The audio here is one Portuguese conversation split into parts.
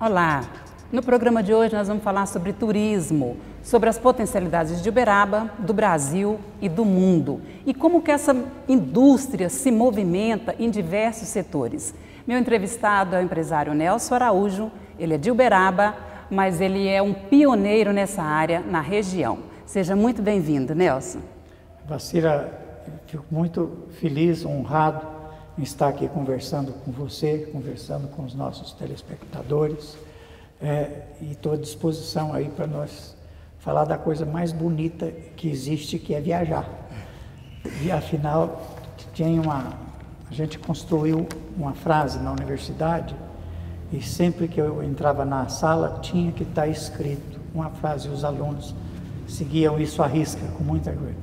Olá! No programa de hoje nós vamos falar sobre turismo, sobre as potencialidades de Uberaba, do Brasil e do mundo e como que essa indústria se movimenta em diversos setores. Meu entrevistado é o empresário Nelson Araújo, ele é de Uberaba, mas ele é um pioneiro nessa área na região. Seja muito bem-vindo, Nelson. Vacira, fico muito feliz, honrado em estar aqui conversando com você, conversando com os nossos telespectadores. E estou à disposição aí para nós falar da coisa mais bonita que existe, que é viajar. E afinal, a gente construiu uma frase na universidade e sempre que eu entrava na sala tinha que estar escrito uma frase, e os alunos seguiam isso à risca com muita coisa.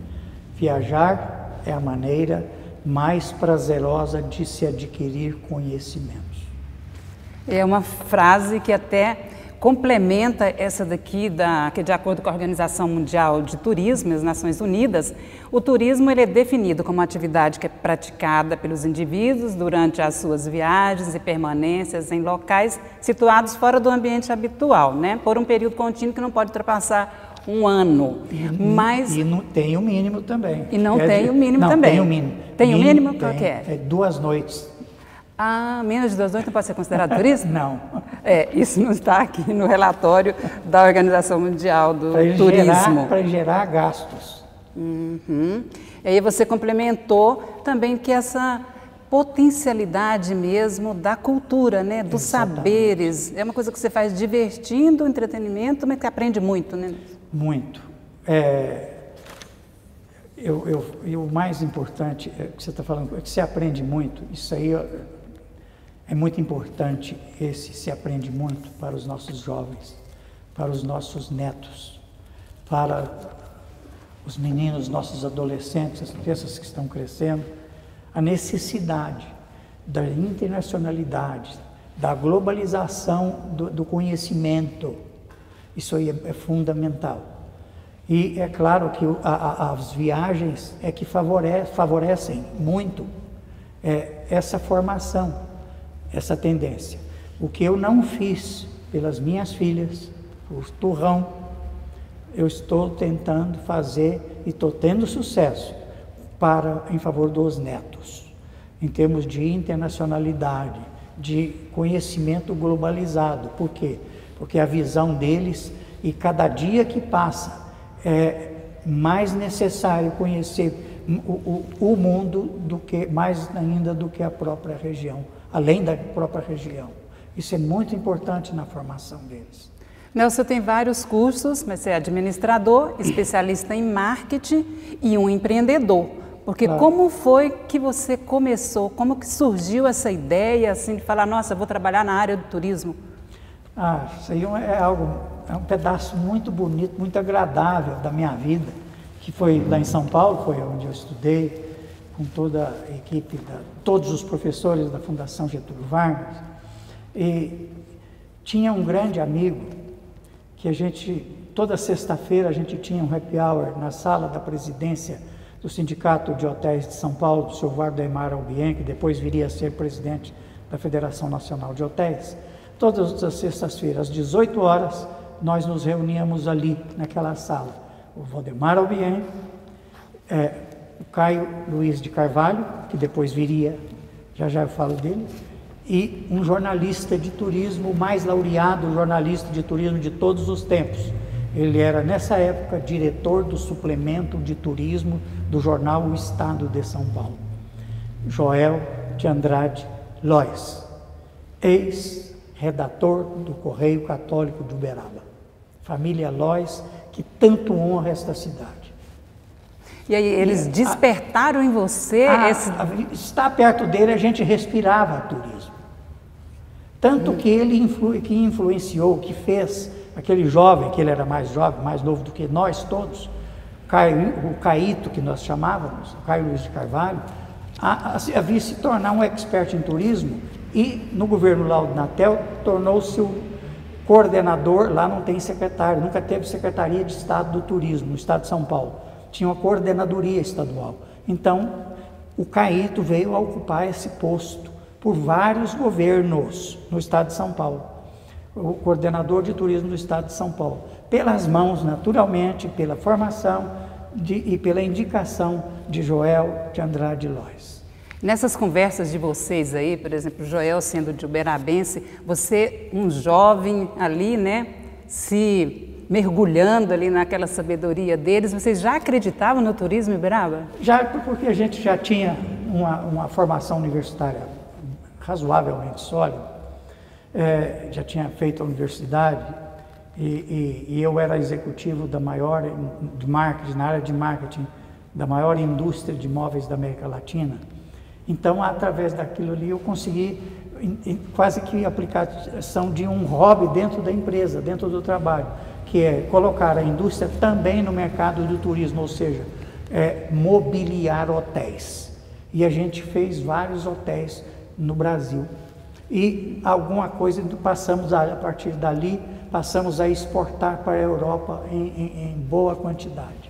Viajar é a maneira mais prazerosa de se adquirir conhecimentos. É uma frase que até complementa essa daqui, que de acordo com a Organização Mundial de Turismo, as Nações Unidas, o turismo ele é definido como uma atividade que é praticada pelos indivíduos durante as suas viagens e permanências em locais situados fora do ambiente habitual, né? Por um período contínuo que não pode ultrapassar um ano. E não tem o mínimo também. E não tem o mínimo também. Tem o mínimo. Tem o mínimo? Qual que é? É 2 noites. Ah, menos de 2 noites não pode ser considerado turismo? Não. Isso não está aqui no relatório da Organização Mundial do Turismo. Para gerar gastos. Uhum. E aí você complementou também que essa potencialidade mesmo da cultura, né? Dos saberes. É uma coisa que você faz divertindo, entretenimento, mas que aprende muito, né? Muito. E o mais importante que você está falando é que você aprende muito. Isso aí é muito importante, se aprende muito para os nossos jovens, para os nossos netos, para os meninos, nossos adolescentes, as crianças que estão crescendo, a necessidade da internacionalidade, da globalização do conhecimento. Isso aí é fundamental. E é claro que as viagens é que favorecem muito essa formação, essa tendência. O que eu não fiz pelas minhas filhas, o turrão, eu estou tentando fazer e estou tendo sucesso em favor dos netos, em termos de internacionalidade, de conhecimento globalizado. Por quê? Porque a visão deles, e cada dia que passa, é mais necessário conhecer o mundo mais ainda do que a própria região, além da própria região. Isso é muito importante na formação deles. Nelson tem vários cursos, mas você é administrador, especialista em marketing e um empreendedor. Porque claro. Como foi que você começou? Como que surgiu essa ideia assim, de falar, nossa, eu vou trabalhar na área do turismo? Isso aí é um pedaço muito bonito, muito agradável da minha vida, que foi lá em São Paulo, foi onde eu estudei, com toda a equipe, todos os professores da Fundação Getúlio Vargas. E tinha um grande amigo que toda sexta-feira a gente tinha um happy hour na sala da presidência do Sindicato de Hotéis de São Paulo, do Sr. Valdemar Albien, que depois viria a ser presidente da Federação Nacional de Hotéis. Todas as sextas-feiras, às 18 horas, nós nos reuníamos ali, naquela sala. O Valdemar Albien, o Caio Luiz de Carvalho, que depois viria, já eu falo dele, e um jornalista de turismo, o mais laureado jornalista de turismo de todos os tempos. Ele era, nessa época, diretor do suplemento de turismo do jornal O Estado de São Paulo. Joel de Andrade Lois, ex-redator do Correio Católico de Uberaba. Família Lois, que tanto honra esta cidade. E aí, eles despertaram em você estar perto dele, a gente respirava turismo. Tanto que ele que influenciou, que fez aquele jovem, que ele era mais jovem, mais novo do que nós todos, o Caíto, que nós chamávamos, o Caio Luiz de Carvalho, a se tornar um expert em turismo, e no governo Laudo Natel tornou-se o coordenador. Lá não tem secretário, nunca teve Secretaria de Estado do Turismo no estado de São Paulo, tinha uma coordenadoria estadual. Então o Caíto veio a ocupar esse posto por vários governos no estado de São Paulo. o coordenador de turismo do estado de São Paulo, pelas mãos, naturalmente, pela formação e pela indicação de Joel de Andrade Lois. Nessas conversas de vocês aí, por exemplo, Joel sendo de uberabense, você, um jovem ali, né, se mergulhando ali naquela sabedoria deles, vocês já acreditavam no turismo em Uberaba? Já, porque a gente já tinha uma formação universitária razoavelmente sólida, já tinha feito a universidade e eu era executivo da maior de marketing, na área de marketing, da maior indústria de móveis da América Latina. Então, através daquilo ali, eu consegui quase que a aplicação de um hobby dentro da empresa, dentro do trabalho, que é colocar a indústria também no mercado do turismo, ou seja, mobiliar hotéis. E a gente fez vários hotéis no Brasil. E alguma coisa passamos a partir dali, passamos a exportar para a Europa em boa quantidade.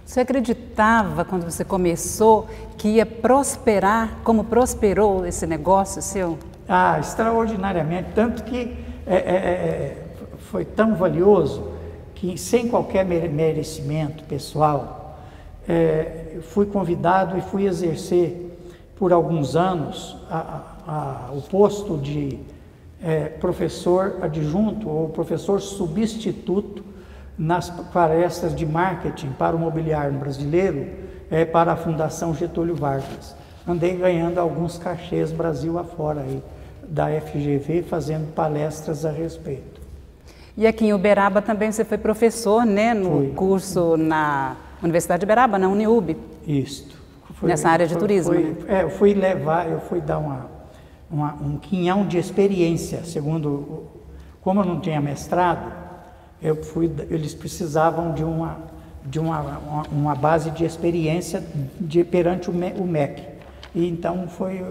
Você acreditava, quando você começou, que ia prosperar, como prosperou esse negócio seu? Ah, extraordinariamente, tanto que foi tão valioso que, sem qualquer merecimento pessoal, fui convidado e fui exercer por alguns anos o posto de professor adjunto ou professor substituto nas palestras de marketing para o mobiliário brasileiro, para a Fundação Getúlio Vargas. Andei ganhando alguns cachês Brasil afora aí, da FGV, fazendo palestras a respeito. E aqui em Uberaba também você foi professor, né, no curso na Universidade de Uberaba, na Uniub. Isto. Nessa área de turismo. Eu fui dar um quinhão de experiência, como eu não tinha mestrado, eles precisavam de uma base de experiência perante o MEC. E então foi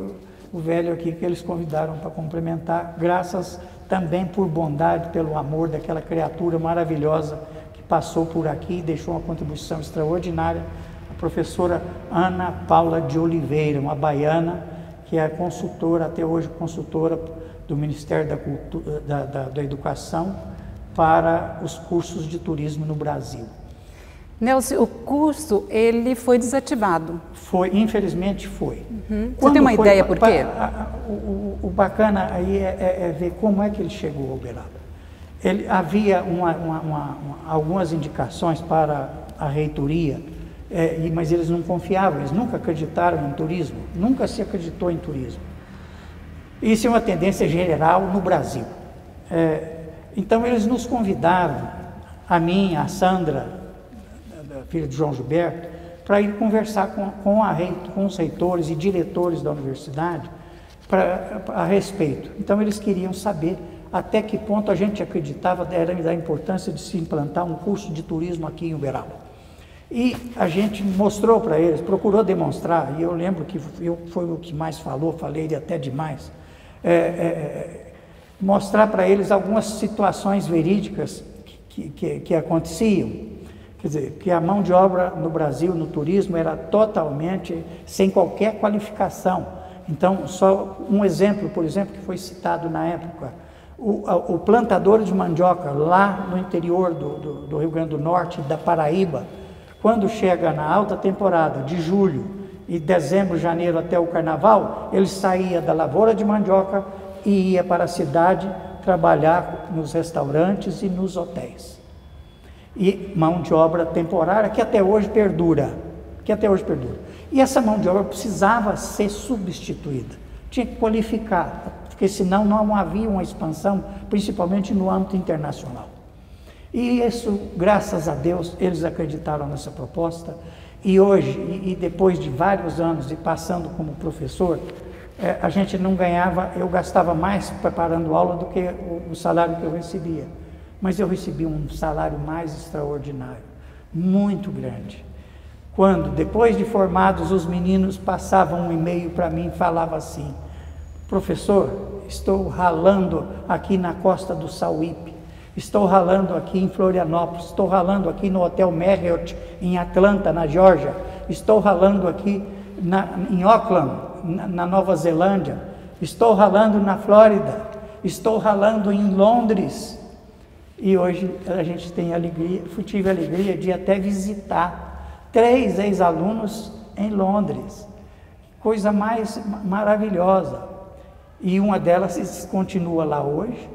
o velho aqui que eles convidaram para complementar, graças também por bondade, pelo amor daquela criatura maravilhosa que passou por aqui e deixou uma contribuição extraordinária, a professora Ana Paula de Oliveira, uma baiana que é consultora, até hoje consultora do Ministério da Educação para os cursos de turismo no Brasil. Nelson, o curso, ele foi desativado? Infelizmente foi. Uhum. Você tem uma ideia por quê? O bacana aí é ver como é que ele chegou ao Uberaba. Havia algumas indicações para a reitoria, mas eles não confiavam, eles nunca acreditaram em turismo, nunca se acreditou em turismo. Isso é uma tendência geral no Brasil. Então eles nos convidaram, a mim, a Sandra, filha de João Gilberto, para ir conversar com os reitores e diretores da universidade a respeito. Então eles queriam saber até que ponto a gente acreditava da importância de se implantar um curso de turismo aqui em Uberaba. E a gente mostrou para eles, procurou demonstrar, e eu lembro que foi o que mais falei até demais, mostrar para eles algumas situações verídicas que aconteciam. Quer dizer, que a mão de obra no Brasil, no turismo, era totalmente sem qualquer qualificação. Então, só um exemplo, por exemplo, que foi citado na época, o plantador de mandioca lá no interior do Rio Grande do Norte, da Paraíba, quando chega na alta temporada de julho e dezembro, janeiro até o carnaval, ele saía da lavoura de mandioca e ia para a cidade trabalhar nos restaurantes e nos hotéis. E mão de obra temporária que até hoje perdura, E essa mão de obra precisava ser substituída, tinha que qualificar, porque senão não havia uma expansão, principalmente no âmbito internacional. E isso, graças a Deus, eles acreditaram nessa proposta, e hoje, e depois de vários anos e passando como professor, a gente não ganhava, eu gastava mais preparando aula do que o salário que eu recebia. Mas eu recebi um salário mais extraordinário, muito grande. Quando, depois de formados, os meninos passavam um e-mail para mim e falavam assim: professor, estou ralando aqui na costa do Sauípe, estou ralando aqui em Florianópolis, estou ralando aqui no Hotel Marriott em Atlanta, na Geórgia, estou ralando aqui em Auckland, na Nova Zelândia, estou ralando na Flórida, estou ralando em Londres. E hoje a gente tem alegria, tive a alegria de até visitar 3 ex-alunos em Londres. Coisa mais maravilhosa. E uma delas continua lá hoje,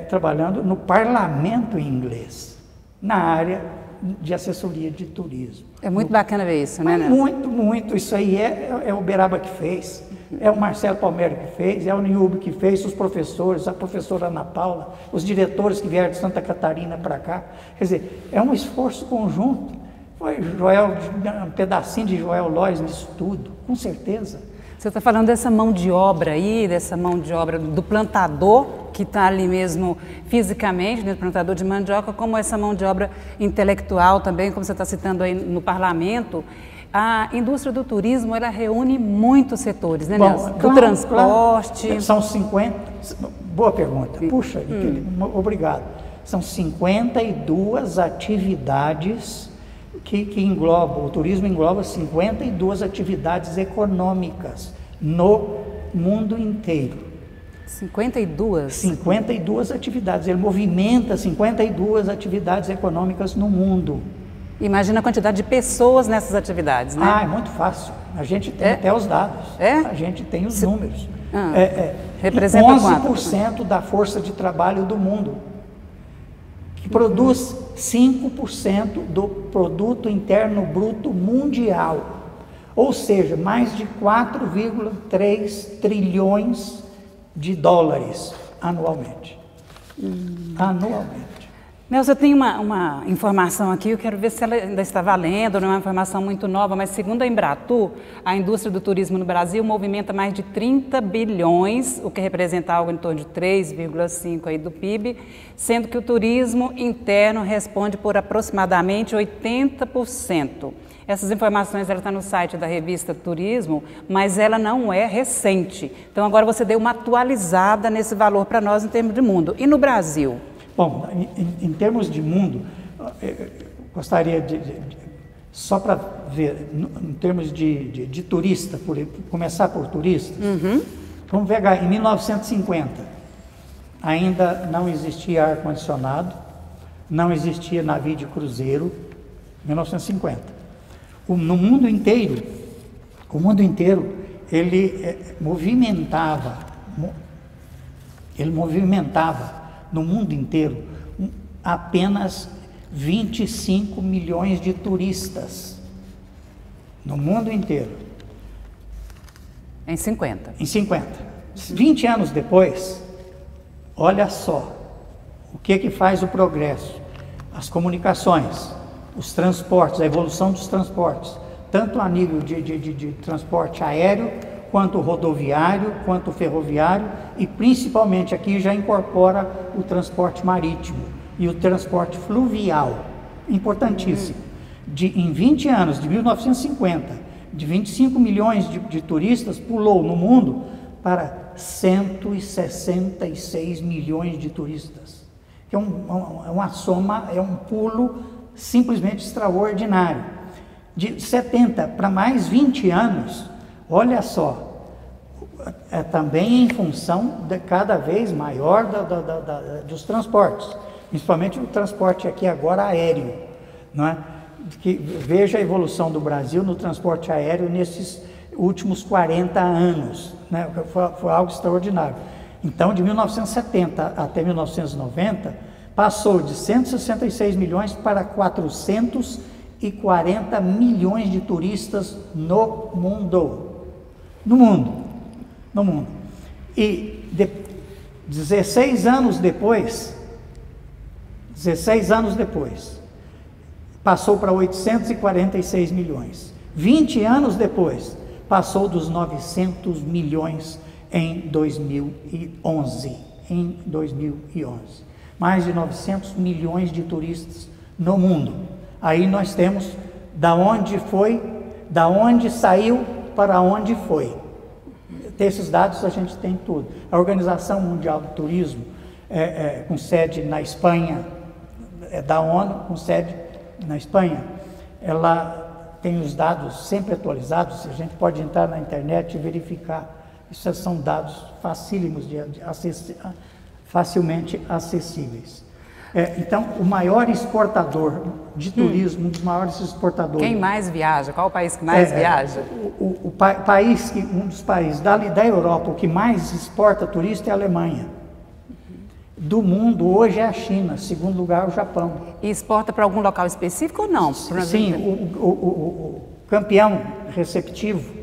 trabalhando no parlamento inglês, na área de assessoria de turismo. É muito bacana ver isso, né, Nelson? Muito, muito. Isso aí é o Beraba que fez, é o Marcelo Palmeira que fez, é o Niúbe que fez, os professores, a professora Ana Paula, os diretores que vieram de Santa Catarina para cá. Quer dizer, é um esforço conjunto. Foi Joel, um pedacinho de Joel Lois nisso tudo, com certeza. Você está falando dessa mão de obra aí, dessa mão de obra do plantador, que está ali mesmo fisicamente, né, plantador de mandioca, como essa mão de obra intelectual também, como você está citando aí no parlamento. A indústria do turismo, ela reúne muitos setores, né, Nelson? Do transporte. Claro. São 50, boa pergunta, puxa, obrigado. São 52 atividades que englobam, o turismo engloba 52 atividades econômicas no mundo inteiro. 52? 52 atividades, ele movimenta 52 atividades econômicas no mundo. Imagina a quantidade de pessoas nessas atividades, né? Ah, é muito fácil, a gente tem até os dados, a gente tem os números. Representa 11% da força de trabalho do mundo, que produz 5% do produto interno bruto mundial, ou seja, mais de 4,3 trilhões de dólares anualmente. Anualmente. Nelson, eu tenho uma informação aqui, eu quero ver se ela ainda está valendo, não é uma informação muito nova, mas segundo a Embratur, a indústria do turismo no Brasil movimenta mais de 30 bilhões, o que representa algo em torno de 3,5% aí do PIB, sendo que o turismo interno responde por aproximadamente 80%. Essas informações ela está no site da revista Turismo, mas ela não é recente. Então agora você deu uma atualizada nesse valor para nós em termos de mundo. E no Brasil? Bom, em termos de mundo, gostaria só para ver, em termos de turista, começar por turistas, vamos pegar em 1950, ainda não existia ar-condicionado, não existia navio de cruzeiro, 1950. No mundo inteiro, o mundo inteiro, ele movimentava no mundo inteiro apenas 25 milhões de turistas. No mundo inteiro. Em 50. Em 50. 20 anos depois, olha só o que faz o progresso. As comunicações, os transportes, a evolução dos transportes, tanto a nível de transporte aéreo, quanto rodoviário, quanto ferroviário, e principalmente aqui já incorpora o transporte marítimo e o transporte fluvial, importantíssimo. Em 20 anos, de 1950, de 25 milhões de turistas, pulou no mundo para 166 milhões de turistas. É uma soma, é um pulo simplesmente extraordinário. De 70 para mais 20 anos, olha só, também em função de cada vez maior dos transportes, principalmente o transporte aqui agora aéreo, não é? Veja a evolução do Brasil no transporte aéreo nesses últimos 40 anos, né? Foi algo extraordinário. Então, de 1970 até 1990, passou de 166 milhões para 440 milhões de turistas no mundo. No mundo. E 16 anos depois, passou para 846 milhões. 20 anos depois, passou dos 900 milhões em 2011. Mais de 900 milhões de turistas no mundo. Aí nós temos da onde saiu para onde foi. Esses dados a gente tem tudo. A Organização Mundial do Turismo, com sede na Espanha, da ONU, com sede na Espanha, ela tem os dados sempre atualizados, a gente pode entrar na internet e verificar Isso são dados facílimos, facilmente acessíveis. Então, o maior exportador de turismo, um dos maiores exportadores... Quem mais viaja? Qual o país que mais viaja? Um dos países da Europa, o que mais exporta turista é a Alemanha. Do mundo, hoje é a China, segundo lugar o Japão. E exporta para algum local específico ou não? Sim, o campeão receptivo,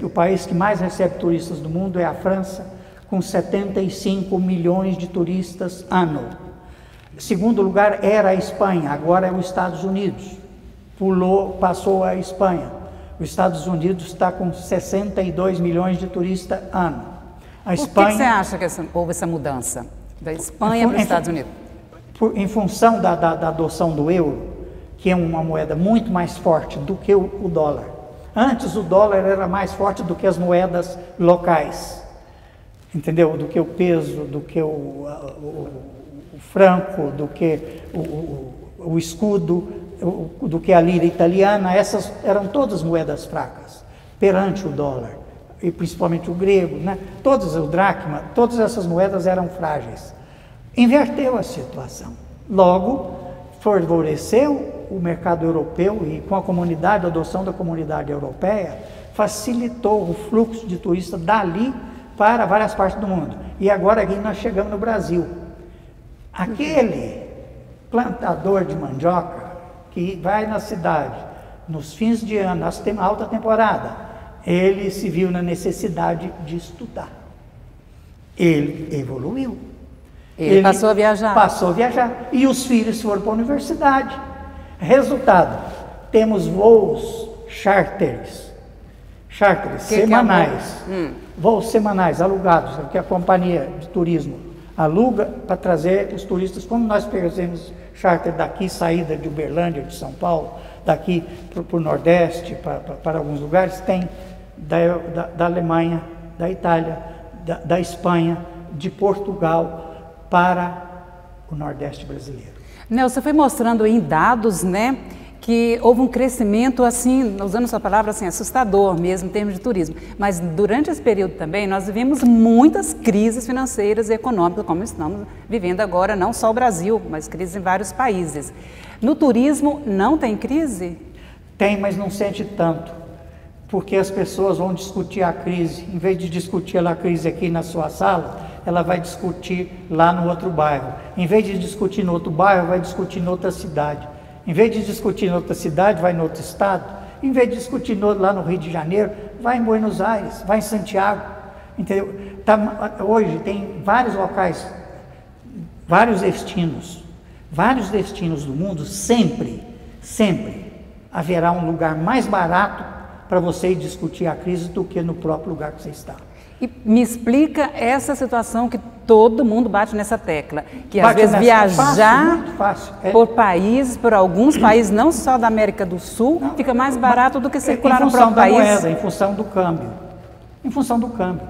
o país que mais recebe turistas do mundo é a França, com 75 milhões de turistas ano. Segundo lugar era a Espanha, agora é os Estados Unidos. Passou a Espanha. Os Estados Unidos está com 62 milhões de turistas ano. Por que você acha que houve essa mudança da Espanha para os Estados Unidos? Em função da adoção do euro, que é uma moeda muito mais forte do que o dólar. Antes o dólar era mais forte do que as moedas locais, entendeu? Do que o peso, do que o franco, do que o escudo, do que a lira italiana. Essas eram todas moedas fracas perante o dólar, e principalmente o grego, né? O dracma, todas essas moedas eram frágeis. Inverteu a situação. Logo, favoreceu o mercado europeu e com a adoção da comunidade europeia, facilitou o fluxo de turistas dali para várias partes do mundo. E agora aqui nós chegamos no Brasil. Aquele plantador de mandioca que vai na cidade, nos fins de ano, na alta temporada, ele se viu na necessidade de estudar. Ele evoluiu. Ele passou a viajar. Passou a viajar. E os filhos foram para a universidade. Resultado, temos voos charters semanais. Voos semanais alugados, que a companhia de turismo aluga para trazer os turistas, como nós fazemos charter daqui, saída de Uberlândia, de São Paulo, daqui para o Nordeste, para alguns lugares, tem da Alemanha, da Itália, da Espanha, de Portugal, para o Nordeste brasileiro. Nelson, você foi mostrando em dados, né, que houve um crescimento, assim, usando sua palavra, assim, assustador mesmo em termos de turismo. Mas durante esse período também nós vivemos muitas crises financeiras e econômicas, como estamos vivendo agora, não só o Brasil, mas crises em vários países. No turismo não tem crise? Tem, mas não sente tanto, porque as pessoas vão discutir a crise, em vez de discutir a crise aqui na sua sala, ela vai discutir lá no outro bairro. Em vez de discutir no outro bairro, vai discutir em outra cidade. Em vez de discutir em outra cidade, vai em outro estado. Em vez de discutir lá no Rio de Janeiro, vai em Buenos Aires, vai em Santiago. Entendeu? Hoje tem vários locais, vários destinos do mundo, sempre haverá um lugar mais barato para você ir discutir a crise do que no próprio lugar que você está. E me explica essa situação que todo mundo bate nessa tecla, que às vezes viajar por alguns países, não só da América do Sul, fica mais barato do que circular no próprio país. Moeda, em função do câmbio. Em função do câmbio.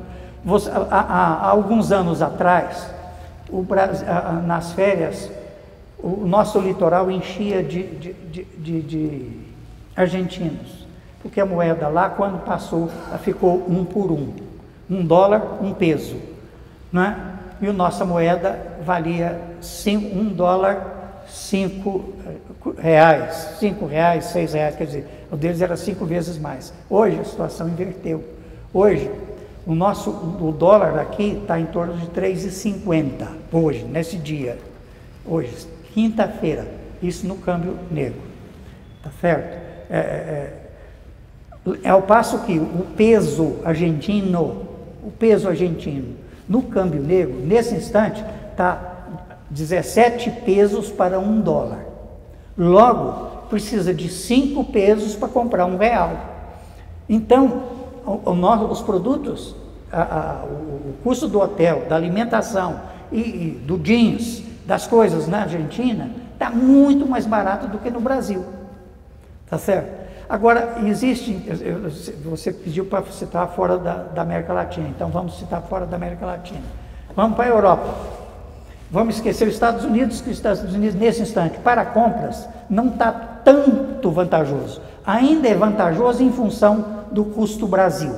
Há alguns anos atrás, nas férias, o nosso litoral enchia de argentinos, porque a moeda lá, quando passou, ficou 1 por 1. $1, 1 peso, né? E a nossa moeda valia $1, 5 reais, 6 reais, quer dizer, o deles era 5 vezes mais. Hoje a situação inverteu. Hoje o dólar aqui está em torno de 3,50 hoje, nesse dia. Hoje, quinta-feira, isso no câmbio negro, tá certo? Ao passo que o peso argentino no câmbio negro, nesse instante, está 17 pesos para $1. Logo, precisa de 5 pesos para comprar R$1. Então, os produtos, o custo do hotel, da alimentação e do jeans, das coisas na Argentina, está muito mais barato do que no Brasil. Tá certo? Agora, você pediu para citar fora da América Latina, então vamos citar fora da América Latina. Vamos para a Europa. Vamos esquecer os Estados Unidos, que os Estados Unidos, nesse instante, para compras, não está tanto vantajoso. Ainda é vantajoso em função do custo Brasil.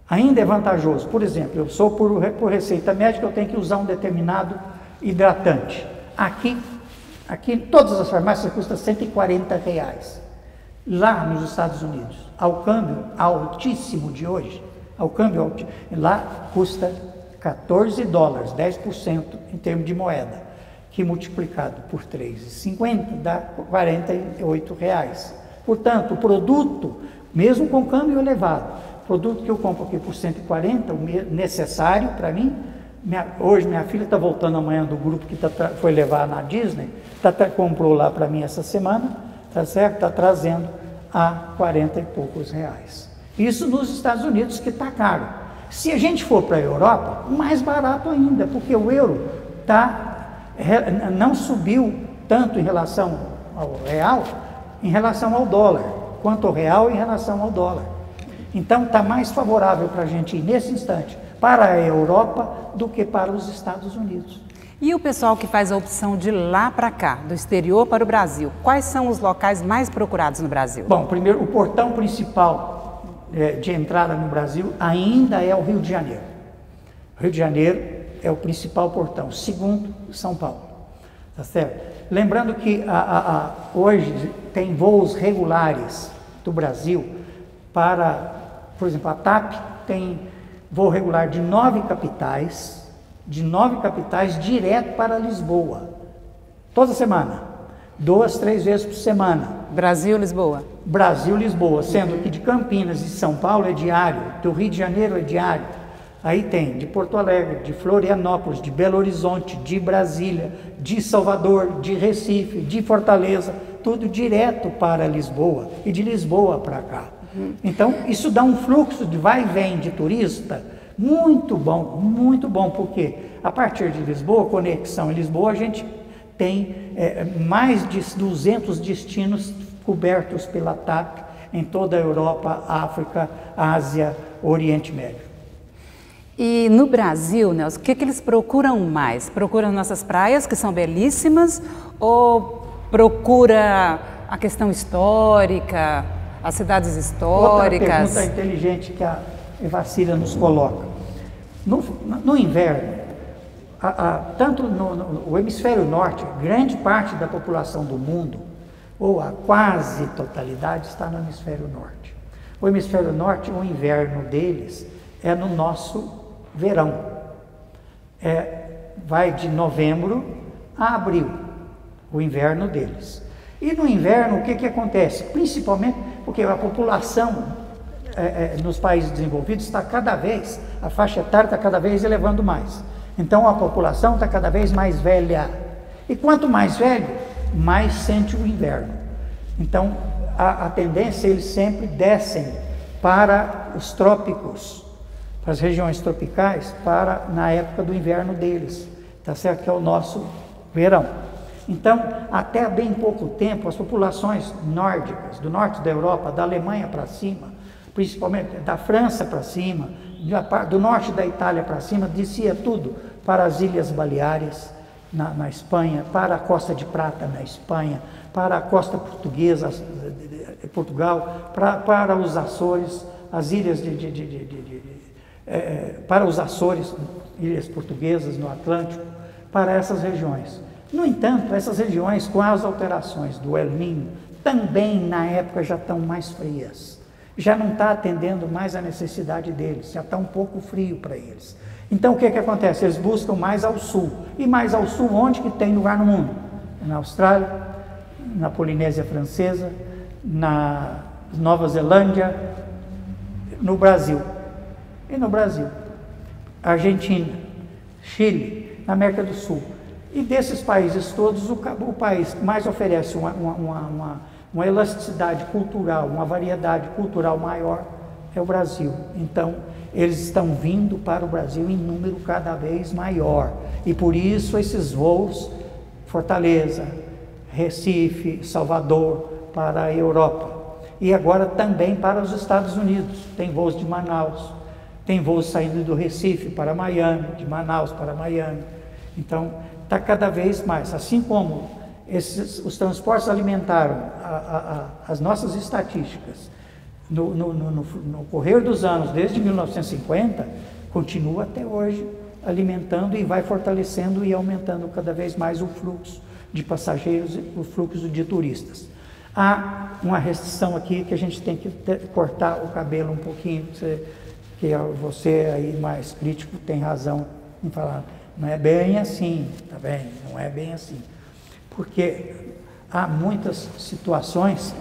Ainda é vantajoso. Por exemplo, eu sou por receita médica, eu tenho que usar um determinado hidratante. Aqui em todas as farmácias custa R$140. Lá nos Estados Unidos, ao câmbio altíssimo de hoje, lá custa $14, 10% em termos de moeda, que multiplicado por 3,50 dá R$48. Portanto, o produto, mesmo com câmbio elevado, produto que eu compro aqui por 140, o necessário para mim, hoje minha filha está voltando amanhã do grupo que foi levar na Disney, comprou lá para mim essa semana, tá certo? Está trazendo a 40 e poucos reais. Isso nos Estados Unidos, que está caro. Se a gente for para a Europa, mais barato ainda, porque o euro não subiu tanto em relação ao real, em relação ao dólar, quanto o real em relação ao dólar. Então está mais favorável para a gente ir nesse instante para a Europa do que para os Estados Unidos. E o pessoal que faz a opção de lá para cá, do exterior para o Brasil, quais são os locais mais procurados no Brasil? Bom, primeiro, o portão principal de entrada no Brasil ainda é o Rio de Janeiro. O Rio de Janeiro é o principal portão. Segundo, São Paulo. Tá certo? Lembrando que hoje tem voos regulares do Brasil para, por exemplo, a TAP tem voo regular de 9 capitais direto para Lisboa, toda semana, 2, 3 vezes por semana. Brasil-Lisboa? Brasil-Lisboa, sendo que de Campinas e São Paulo é diário, do Rio de Janeiro é diário. Aí tem de Porto Alegre, de Florianópolis, de Belo Horizonte, de Brasília, de Salvador, de Recife, de Fortaleza, tudo direto para Lisboa e de Lisboa para cá. Então, isso dá um fluxo de vai e vem de turista muito bom, porque a partir de Lisboa, conexão em Lisboa, a gente tem mais de 200 destinos cobertos pela TAP em toda a Europa, África, Ásia, Oriente Médio. E no Brasil, Nelson, o que eles procuram mais? Procuram nossas praias, que são belíssimas, ou procura a questão histórica, as cidades históricas? Outra pergunta inteligente que a Evacília nos coloca. No inverno, tanto no hemisfério norte, grande parte da população do mundo, ou a quase totalidade, está no hemisfério norte. O hemisfério norte, o inverno deles é no nosso verão. Vai de novembro a abril, o inverno deles. E no inverno, o que acontece? Principalmente porque a população nos países desenvolvidos está a faixa etária está cada vez elevando mais. Então a população está cada vez mais velha. E quanto mais velho, mais sente o inverno. Então a tendência, eles sempre descem para os trópicos, para as regiões tropicais, na época do inverno deles, tá certo? Que é o nosso verão. Então, até há bem pouco tempo, as populações nórdicas, do norte da Europa, da Alemanha para cima, principalmente da França para cima, do norte da Itália para cima, descia tudo para as Ilhas Baleares, na Espanha, para a Costa de Prata, na Espanha, para a costa portuguesa, Portugal, para os Açores, as ilhas para os Açores, ilhas portuguesas no Atlântico, para essas regiões. No entanto, essas regiões, com as alterações do El Niño, também na época já estão mais frias. Já não está atendendo mais a necessidade deles, já está um pouco frio para eles. Então o que acontece? Eles buscam mais ao sul. E mais ao sul, onde que tem lugar no mundo? Na Austrália, na Polinésia Francesa, na Nova Zelândia, no Brasil. E no Brasil, Argentina, Chile, na América do Sul. E desses países todos, o país que mais oferece uma elasticidade cultural, uma variedade cultural maior é o Brasil. Então, eles estão vindo para o Brasil em número cada vez maior. E por isso esses voos, Fortaleza, Recife, Salvador, para a Europa. E agora também para os Estados Unidos. Tem voos de Manaus, tem voos saindo do Recife para Miami, de Manaus para Miami. Então, está cada vez mais. Assim como os transportes alimentaram as nossas estatísticas no correr dos anos, desde 1950, continua até hoje alimentando e vai fortalecendo e aumentando cada vez mais o fluxo de passageiros e o fluxo de turistas. Há uma restrição aqui que a gente tem que cortar o cabelo um pouquinho, que você aí mais crítico tem razão em falar, não é bem assim, tá bem, não é bem assim, porque há muitas situações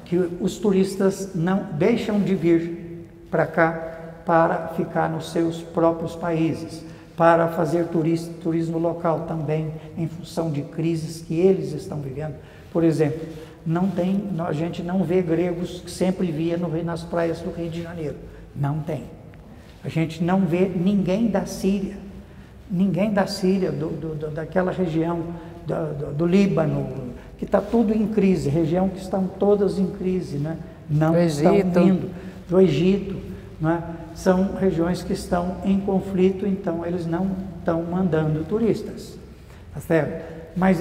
que os turistas não deixam de vir para cá para ficar nos seus próprios países, para fazer turismo local também, em função de crises que eles estão vivendo. Por exemplo, a gente não vê gregos que sempre via nas praias do Rio de Janeiro. Não tem. A gente não vê ninguém da Síria, daquela região do Líbano, que está tudo em crise, região que estão todas em crise, né? Não estão vindo. Do Egito, né? São regiões que estão em conflito, então eles não estão mandando turistas, tá certo? Mas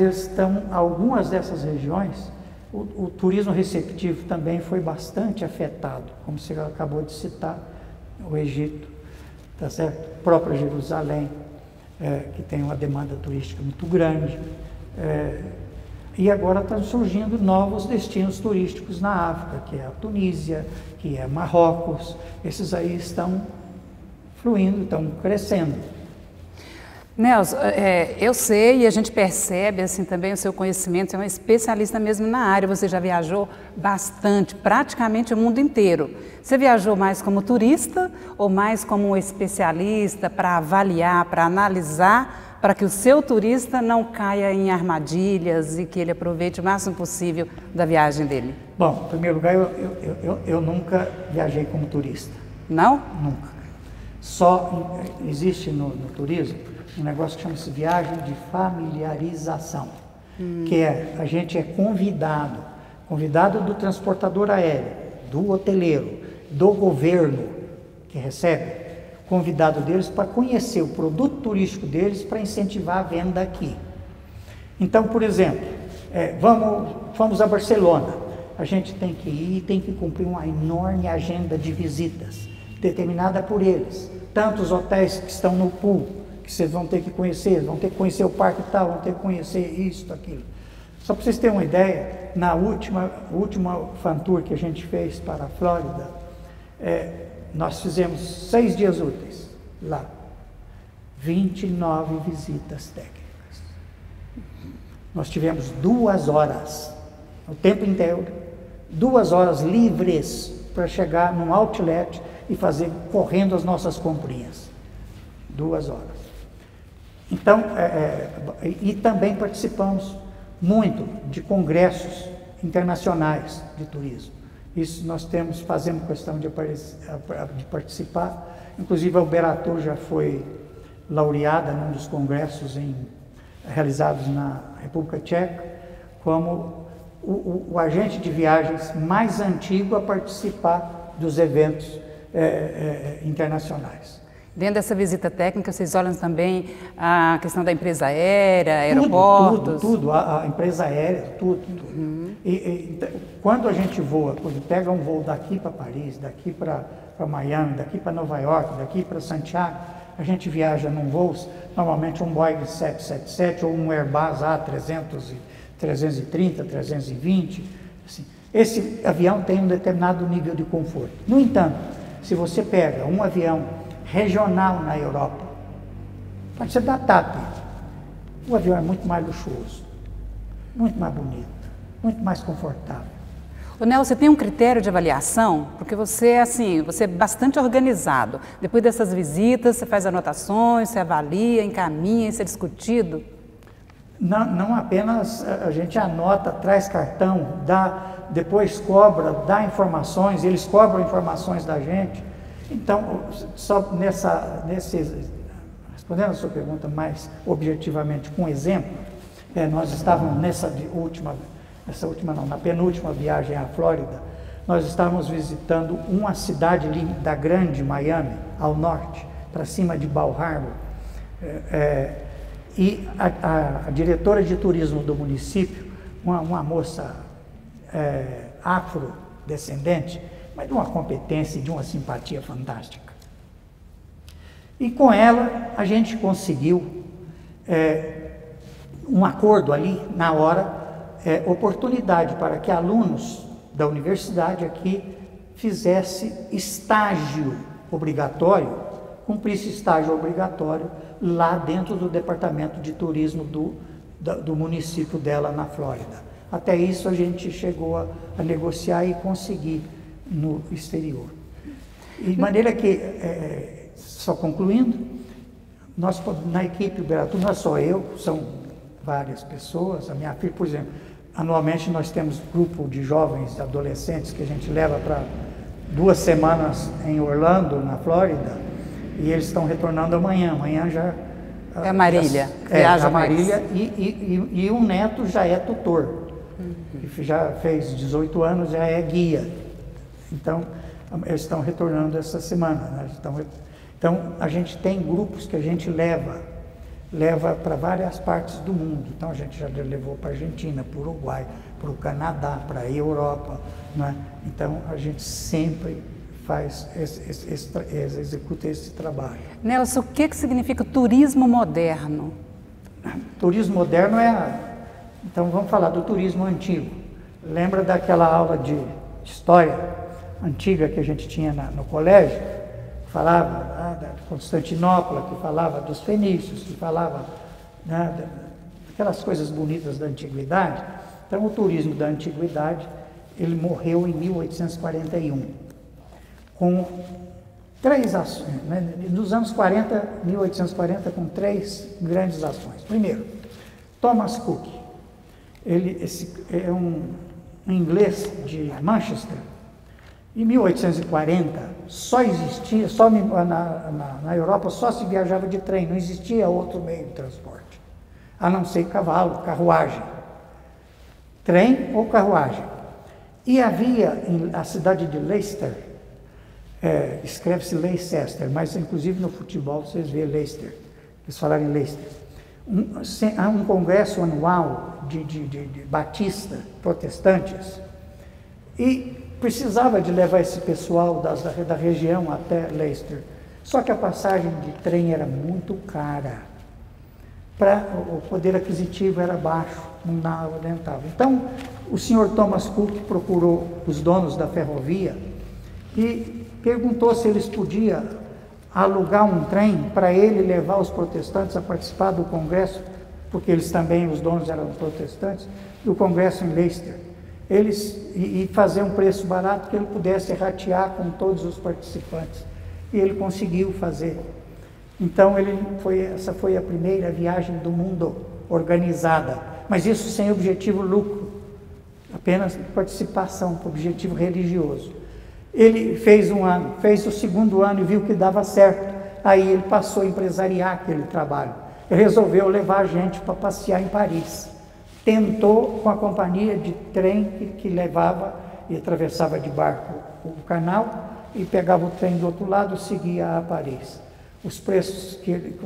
algumas dessas regiões, o turismo receptivo também foi bastante afetado, como você acabou de citar, o Egito, tá certo? Própria Jerusalém, que tem uma demanda turística muito grande, e agora estão surgindo novos destinos turísticos na África, que é a Tunísia, que é Marrocos. Esses aí estão fluindo, estão crescendo. Nelson, eu sei e a gente percebe assim também o seu conhecimento, você é um especialista mesmo na área, você já viajou bastante, praticamente o mundo inteiro. Você viajou mais como turista ou mais como um especialista para avaliar, para analisar, para que o seu turista não caia em armadilhas e que ele aproveite o máximo possível da viagem dele? Bom, em primeiro lugar, eu nunca viajei como turista. Não? Nunca. Só existe no turismo um negócio que chama-se viagem de familiarização, que a gente é convidado do transportador aéreo, do hoteleiro, do governo que recebe, convidado deles para conhecer o produto turístico deles para incentivar a venda aqui. Então, por exemplo, vamos a Barcelona, a gente tem que ir, tem que cumprir uma enorme agenda de visitas, determinada por eles, tanto os hotéis que estão no pool, que vocês vão ter que conhecer o parque tal, vão ter que conhecer isso, aquilo. Só para vocês terem uma ideia, na última fan tour que a gente fez para a Flórida, nós fizemos 6 dias úteis lá, 29 visitas técnicas. Nós tivemos 2 horas, o tempo inteiro, 2 horas livres para chegar num outlet e fazer correndo as nossas comprinhas. 2 horas. Então, e também participamos muito de congressos internacionais de turismo. Isso nós fazemos questão de participar. Inclusive a Uberatur já foi laureada num dos congressos realizados na República Tcheca, como o agente de viagens mais antigo a participar dos eventos internacionais. Dentro dessa visita técnica, vocês olham também a questão da empresa aérea, aeroportos? Tudo, a empresa aérea, tudo. E quando a gente voa, quando pega um voo daqui para Paris, daqui para Miami, daqui para Nova York, daqui para Santiago, a gente viaja num voo, normalmente um Boeing 777 ou um Airbus A330, 320, assim. Esse avião tem um determinado nível de conforto. No entanto, se você pega um avião regional na Europa, pode ser da TAP, o avião é muito mais luxuoso, muito mais bonito, muito mais confortável. Ô Nelson, você tem um critério de avaliação? Porque você é bastante organizado. Depois dessas visitas, você faz anotações, você avalia, encaminha, isso é discutido? Não apenas a gente anota, traz cartão, depois cobra, dá informações, eles cobram informações da gente. Então, só respondendo a sua pergunta mais objetivamente, com um exemplo, nós estávamos na penúltima viagem à Flórida, nós estávamos visitando uma cidade da grande Miami, ao norte, para cima de Bal Harbour, e a diretora de turismo do município, uma moça afrodescendente, mas de uma competência e de uma simpatia fantástica. E com ela a gente conseguiu um acordo ali, na hora, oportunidade para que alunos da universidade aqui fizesse estágio obrigatório, cumprisse estágio obrigatório lá dentro do departamento de turismo do município dela na Flórida. Até isso a gente chegou a negociar e conseguir no exterior. De maneira que, só concluindo, nós na equipe Uberatu, não é só eu, são várias pessoas, a minha filha, por exemplo, anualmente nós temos grupo de jovens e adolescentes que a gente leva para 2 semanas em Orlando, na Flórida, e eles estão retornando amanhã. Amanhã já... É a Marília. Viaja a Marília e um neto já é tutor. Já fez 18 anos, já é guia. Então, eles estão retornando essa semana. Né? Então, a gente tem grupos que a gente leva para várias partes do mundo. Então, a gente já levou para a Argentina, para o Uruguai, para o Canadá, para a Europa. Né? Então, a gente sempre executa esse trabalho. Nelson, o que significa turismo moderno? Turismo moderno então, vamos falar do turismo antigo. Lembra daquela aula de história antiga que a gente tinha no colégio? Que falava da Constantinopla, que falava dos fenícios, que falava daquelas coisas bonitas da antiguidade. Então, o turismo da antiguidade, ele morreu em 1841, com 3 ações, né? Nos anos 1840, com 3 grandes ações. Primeiro, Thomas Cook, esse é um inglês de Manchester. Em 1840, na Europa só se viajava de trem, não existia outro meio de transporte, a não ser cavalo, carruagem, trem ou carruagem. E havia a cidade de Leicester, escreve-se Leicester, mas inclusive no futebol vocês veem Leicester, eles falaram em Leicester. Há um congresso anual de batistas protestantes e precisava de levar esse pessoal da região até Leicester. Só que a passagem de trem era muito cara, o poder aquisitivo era baixo, não adiantava. Então, o senhor Thomas Cook procurou os donos da ferrovia e perguntou se eles podiam alugar um trem para ele levar os protestantes a participar do congresso, porque eles também, os donos eram protestantes, do congresso em Leicester. E fazer um preço barato que ele pudesse ratear com todos os participantes. E ele conseguiu fazer. Então, essa foi a primeira viagem do mundo organizada, mas isso sem objetivo lucro, apenas participação, objetivo religioso. Ele fez um ano, fez o segundo ano e viu que dava certo. Aí ele passou a empresariar aquele trabalho. Ele resolveu levar a gente para passear em Paris. Tentou com a companhia de trem que levava e atravessava de barco o canal e pegava o trem do outro lado e seguia a Paris. Os preços,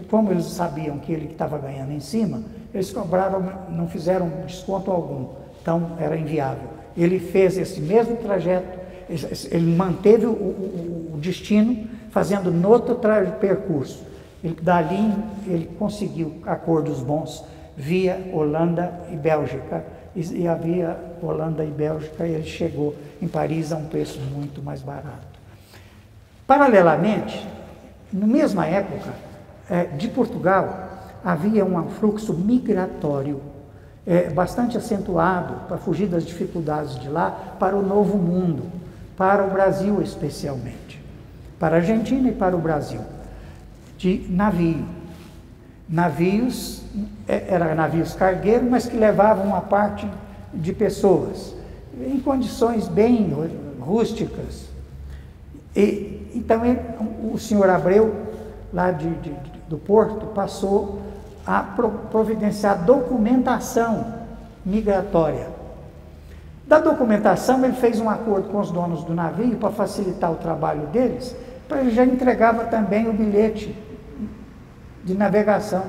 como eles sabiam que ele estava ganhando em cima, eles cobraram, não fizeram desconto algum. Então era inviável. Ele fez esse mesmo trajeto, ele manteve o destino, fazendo no outro percurso. Dali ele conseguiu acordos bons via Holanda e Bélgica. E havia Holanda e Bélgica, ele chegou em Paris a um preço muito mais barato. Paralelamente, na mesma época, de Portugal, havia um fluxo migratório bastante acentuado para fugir das dificuldades de lá para o Novo Mundo, para o Brasil especialmente, para a Argentina e para o Brasil, de navio. Eram navios cargueiros, mas que levavam uma parte de pessoas, em condições bem rústicas. Então, o senhor Abreu, lá do Porto, passou a providenciar documentação migratória. Da documentação, ele fez um acordo com os donos do navio para facilitar o trabalho deles, para ele já entregava também o bilhete de navegação,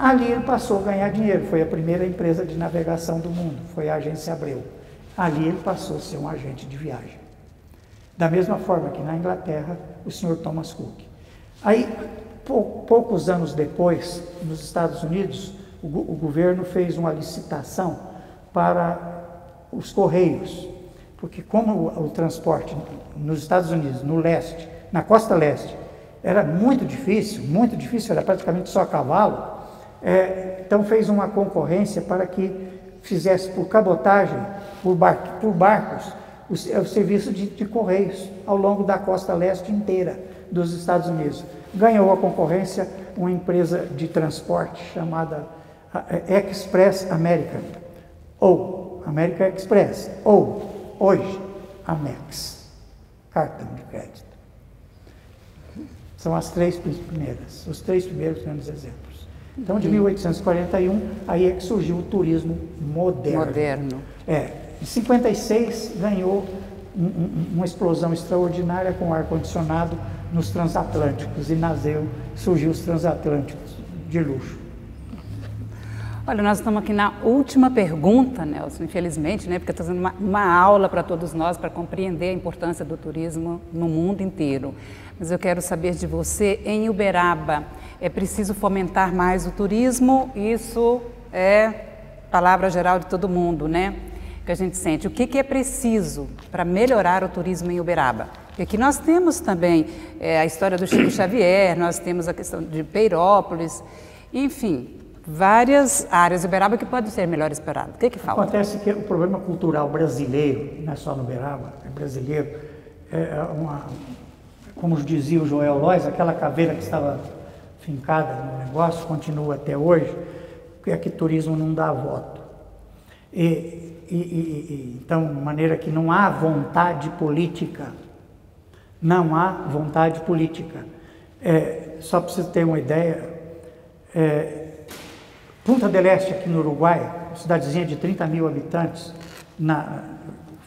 Ali ele passou a ganhar dinheiro, foi a primeira empresa de navegação do mundo, foi a Agência Abreu. Ali ele passou a ser um agente de viagem. Da mesma forma que na Inglaterra, o senhor Thomas Cook. Aí, poucos anos depois, nos Estados Unidos, o governo fez uma licitação para os Correios, porque como o transporte nos Estados Unidos, no leste, na costa leste, era muito difícil, era praticamente só a cavalo, então fez uma concorrência para que fizesse por cabotagem, por barcos, o serviço de correios ao longo da costa leste inteira dos Estados Unidos. Ganhou a concorrência uma empresa de transporte chamada Express American, ou American Express, ou hoje Amex, cartão de crédito. São as três primeiras, os três primeiros grandes exemplos. Então, de 1841, aí é que surgiu o turismo moderno. Em 56 ganhou uma explosão extraordinária com ar-condicionado nos transatlânticos, e surgiu os transatlânticos de luxo. Olha, nós estamos aqui na última pergunta, Nelson, infelizmente, né, porque está sendo uma aula para todos nós para compreender a importância do turismo no mundo inteiro. Mas eu quero saber de você, em Uberaba, é preciso fomentar mais o turismo? Isso é palavra geral de todo mundo, né? Que a gente sente. O que é preciso para melhorar o turismo em Uberaba? Porque aqui nós temos também a história do Chico Xavier, nós temos a questão de Peirópolis, enfim, várias áreas de Uberaba que podem ser melhor exploradas. O que falta? Acontece que o problema cultural brasileiro, não é só no Uberaba, é brasileiro, como dizia o Joel Lois, aquela caveira que estava fincada no negócio, continua até hoje, é que turismo não dá voto. Então, de maneira que não há vontade política. Não há vontade política. Só para você ter uma ideia, Punta del Este, aqui no Uruguai, cidadezinha de 30 mil habitantes,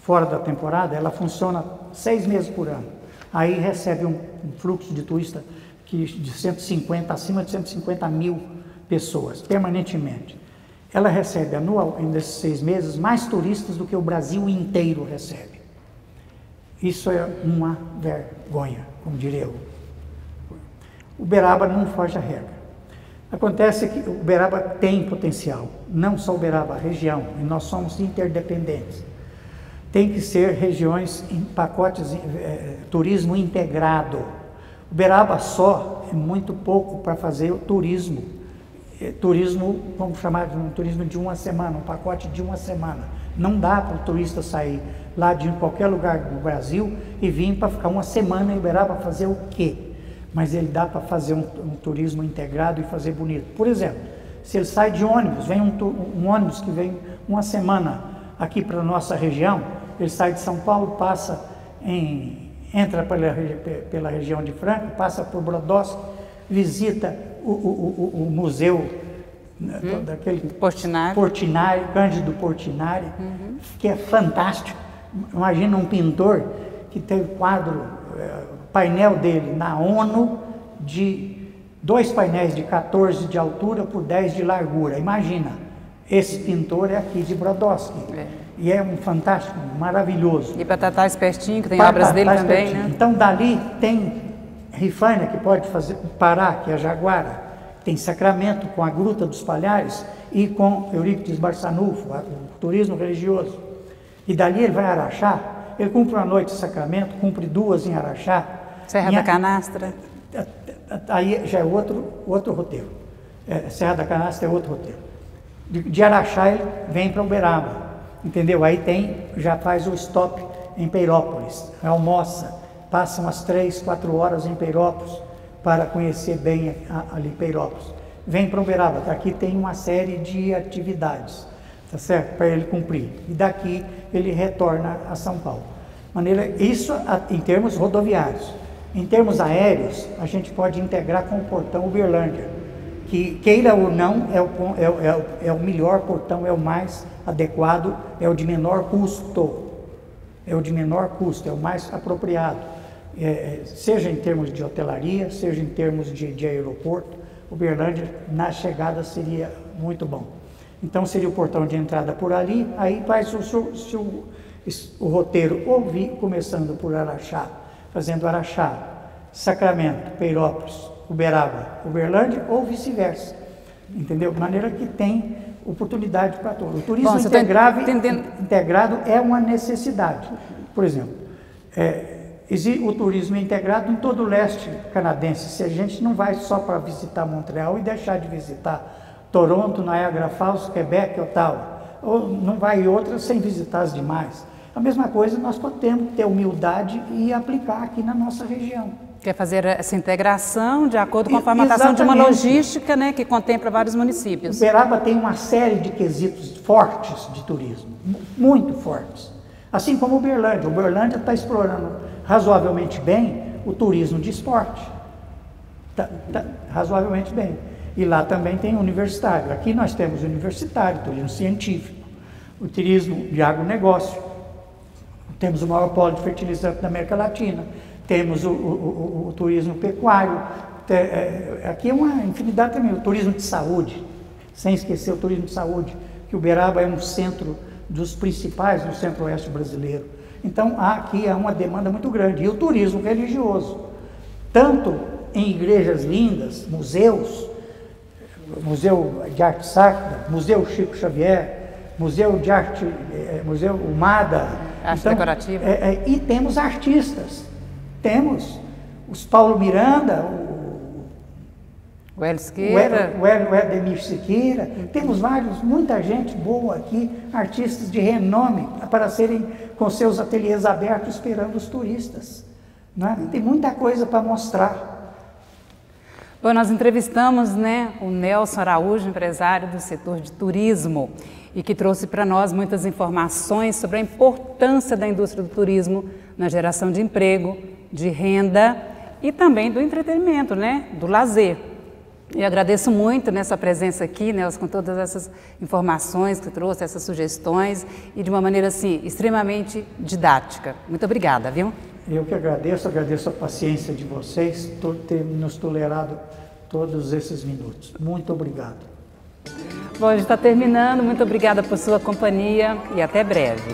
fora da temporada, ela funciona 6 meses por ano. Aí recebe um fluxo de turista de 150, acima de 150 mil pessoas, permanentemente. Ela recebe anual, nesses 6 meses, mais turistas do que o Brasil inteiro recebe. Isso é uma vergonha, como diria eu. Uberaba não foge à regra. Acontece que Uberaba tem potencial, não só Uberaba, a região, e nós somos interdependentes. Tem que ser regiões em pacotes, turismo integrado. Uberaba só é muito pouco para fazer o turismo. Turismo, vamos chamar de um turismo de uma semana, um pacote de uma semana. Não dá para o turista sair lá de qualquer lugar do Brasil e vir para ficar uma semana em Uberaba fazer o quê? Mas ele dá para fazer um turismo integrado e fazer bonito. Por exemplo, se ele sai de ônibus, vem um ônibus que vem uma semana aqui para a nossa região, ele sai de São Paulo, entra pela região de Franca, passa por Brodowski, visita o museu daquele Portinari, Cândido Portinari, que é fantástico. Imagina um pintor que tem o quadro, painel dele na ONU, de 2 painéis de 14 de altura por 10 de largura. Imagina, esse pintor é aqui de Brodowski. E é um fantástico, maravilhoso. E para Tatá Espertinho, que tem obras dele também, né? Então, dali tem Rifaina, que pode fazer Pará, que é Jaguara, tem Sacramento, com a Gruta dos Palhares, e com Eurípides Barçanufo, o turismo religioso. E dali ele vai a Araxá, ele cumpre uma noite em Sacramento, cumpre 2 em Araxá. Serra da Canastra. Aí já é outro roteiro. Serra da Canastra é outro roteiro. De Araxá ele vem para Uberaba, entendeu? Aí já faz o stop em Peirópolis, almoça, passa umas 3, 4 horas em Peirópolis para conhecer bem ali Peirópolis. Vem para Uberaba, daqui tem uma série de atividades, tá certo? Para ele cumprir. E daqui ele retorna a São Paulo. Isso em termos rodoviários. Em termos aéreos, a gente pode integrar com o portão Uberlândia, que, queira ou não, é o melhor portão, é o mais adequado, é o de menor custo. É o de menor custo, é o mais apropriado. Seja em termos de hotelaria, seja em termos de aeroporto, Uberlândia, na chegada, seria muito bom. Então seria o portão de entrada por ali, aí faz o roteiro ou começando por Araxá, fazendo Araxá, Sacramento, Peirópolis, Uberaba, Uberlândia ou vice-versa, entendeu? De maneira que tem oportunidade para todos. O turismo integrado é uma necessidade. Por exemplo, existe o turismo integrado em todo o leste canadense. Se a gente não vai só para visitar Montreal e deixar de visitar Toronto, Niagara Falls, Quebec, Ottawa, ou não vai outras sem visitar as demais. A mesma coisa nós podemos ter humildade e aplicar aqui na nossa região. Quer fazer essa integração de acordo com a formatação de uma logística, né, que contempla vários municípios. Uberaba tem uma série de quesitos fortes de turismo, muito fortes. Assim como Uberlândia. Uberlândia está explorando razoavelmente bem o turismo de esporte. Razoavelmente bem. E lá também tem universitário. Aqui nós temos universitário, turismo científico, o turismo de agronegócio. Temos o maior polo de fertilizante da América Latina. Temos o turismo pecuário. Aqui é uma infinidade também. O turismo de saúde, sem esquecer o turismo de saúde, que Uberaba é um centro dos principais no centro-oeste brasileiro. Então, aqui há uma demanda muito grande. E o turismo religioso, tanto em igrejas lindas, museus, Museu de Arte Sacra, Museu Chico Xavier, Museu de Arte, Museu Umada. Arte decorativa. E temos artistas. Temos os Paulo Miranda, o Hélio Siqueira, o Edemir Siqueira, temos muita gente boa aqui, artistas de renome, para serem com seus ateliês abertos esperando os turistas. Não é? Tem muita coisa para mostrar. Bom, nós entrevistamos, né, o Nelson Araújo, empresário do setor de turismo, e que trouxe para nós muitas informações sobre a importância da indústria do turismo na geração de emprego, de renda e também do entretenimento, né, do lazer. E agradeço muito nessa presença aqui, Nelson, com todas essas informações que trouxe, essas sugestões, e de uma maneira assim extremamente didática. Muito obrigada, viu? Eu que agradeço a paciência de vocês por ter nos tolerado todos esses minutos. Muito obrigado. Bom, a gente está terminando. Muito obrigada por sua companhia e até breve.